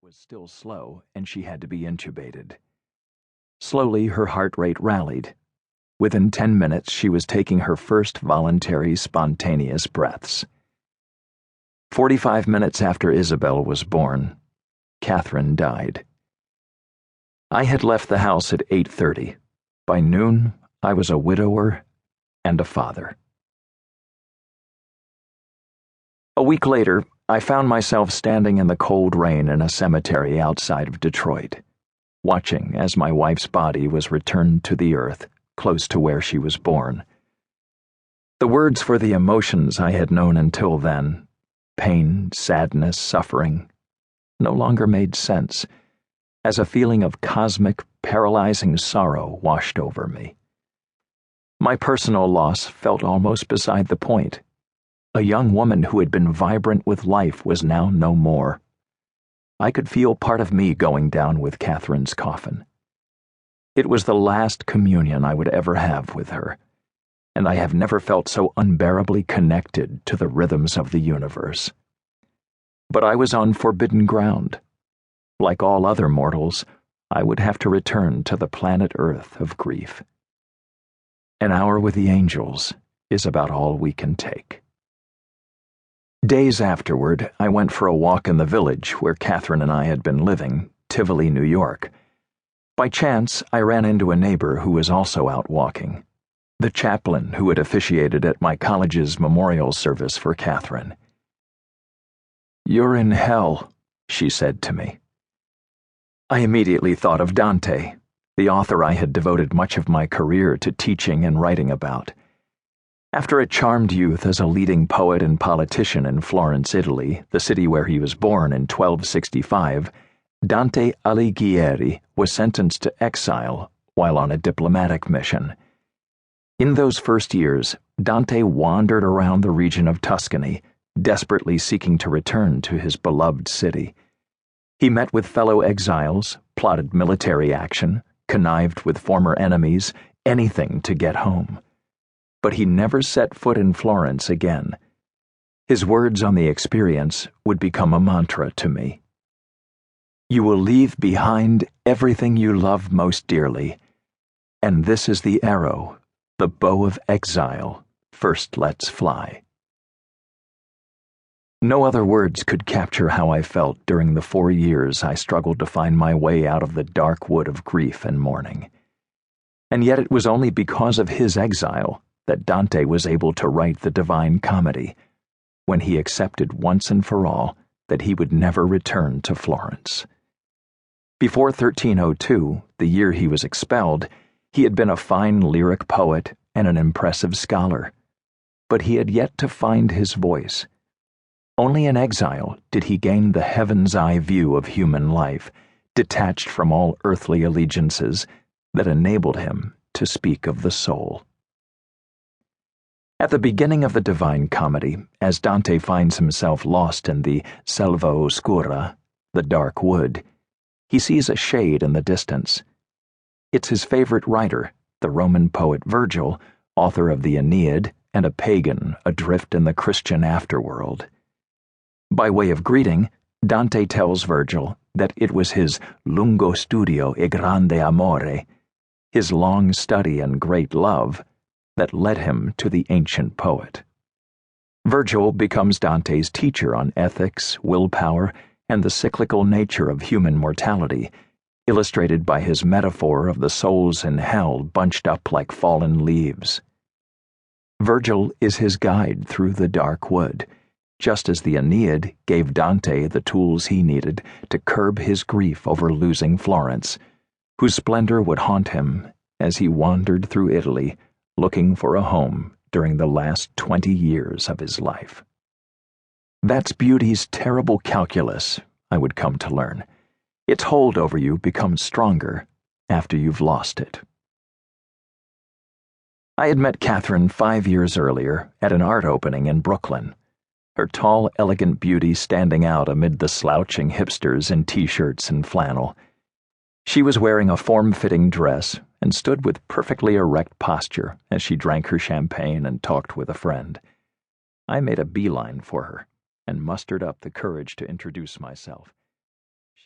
was still slow, and she had to be intubated. Slowly, her heart rate rallied. Within 10 minutes, she was taking her first voluntary, spontaneous breaths. 45 minutes after Isabel was born, Katherine died. I had left the house at 8:30. By noon, I was a widower and a father. A week later, I found myself standing in the cold rain in a cemetery outside of Detroit, watching as my wife's body was returned to the earth, close to where she was born. The words for the emotions I had known until then, pain, sadness, suffering, no longer made sense, as a feeling of cosmic, paralyzing sorrow washed over me. My personal loss felt almost beside the point. A young woman who had been vibrant with life was now no more. I could feel part of me going down with Katherine's coffin. It was the last communion I would ever have with her, and I have never felt so unbearably connected to the rhythms of the universe. But I was on forbidden ground. Like all other mortals, I would have to return to the planet Earth of grief. An hour with the angels is about all we can take. Days afterward, I went for a walk in the village where Katherine and I had been living, Tivoli, New York. By chance, I ran into a neighbor who was also out walking, the chaplain who had officiated at my college's memorial service for Katherine. "You're in hell," she said to me. I immediately thought of Dante, the author I had devoted much of my career to teaching and writing about. After a charmed youth as a leading poet and politician in Florence, Italy, the city where he was born in 1265, Dante Alighieri was sentenced to exile while on a diplomatic mission. In those first years, Dante wandered around the region of Tuscany, desperately seeking to return to his beloved city. He met with fellow exiles, plotted military action, connived with former enemies, anything to get home. But he never set foot in Florence again. His words on the experience would become a mantra to me. "You will leave behind everything you love most dearly, and this is the arrow, the bow of exile, first lets fly." No other words could capture how I felt during the 4 years I struggled to find my way out of the dark wood of grief and mourning. And yet it was only because of his exile that Dante was able to write the Divine Comedy, when he accepted once and for all that he would never return to Florence. Before 1302, the year he was expelled, he had been a fine lyric poet and an impressive scholar, but he had yet to find his voice. Only in exile did he gain the heaven's-eye view of human life, detached from all earthly allegiances, that enabled him to speak of the soul. At the beginning of the Divine Comedy, as Dante finds himself lost in the selva oscura, the dark wood, he sees a shade in the distance. It's his favorite writer, the Roman poet Virgil, author of the Aeneid, and a pagan adrift in the Christian afterworld. By way of greeting, Dante tells Virgil that it was his lungo studio e grande amore, his long study and great love, that led him to the ancient poet. Virgil becomes Dante's teacher on ethics, willpower, and the cyclical nature of human mortality, illustrated by his metaphor of the souls in hell bunched up like fallen leaves. Virgil is his guide through the dark wood, just as the Aeneid gave Dante the tools he needed to curb his grief over losing Florence, whose splendor would haunt him as he wandered through Italy, looking for a home during the last 20 years of his life. That's beauty's terrible calculus, I would come to learn. Its hold over you becomes stronger after you've lost it. I had met Katherine 5 years earlier at an art opening in Brooklyn, her tall, elegant beauty standing out amid the slouching hipsters in t-shirts and flannel. She was wearing a form-fitting dress and stood with perfectly erect posture as she drank her champagne and talked with a friend. I made a beeline for her and mustered up the courage to introduce myself.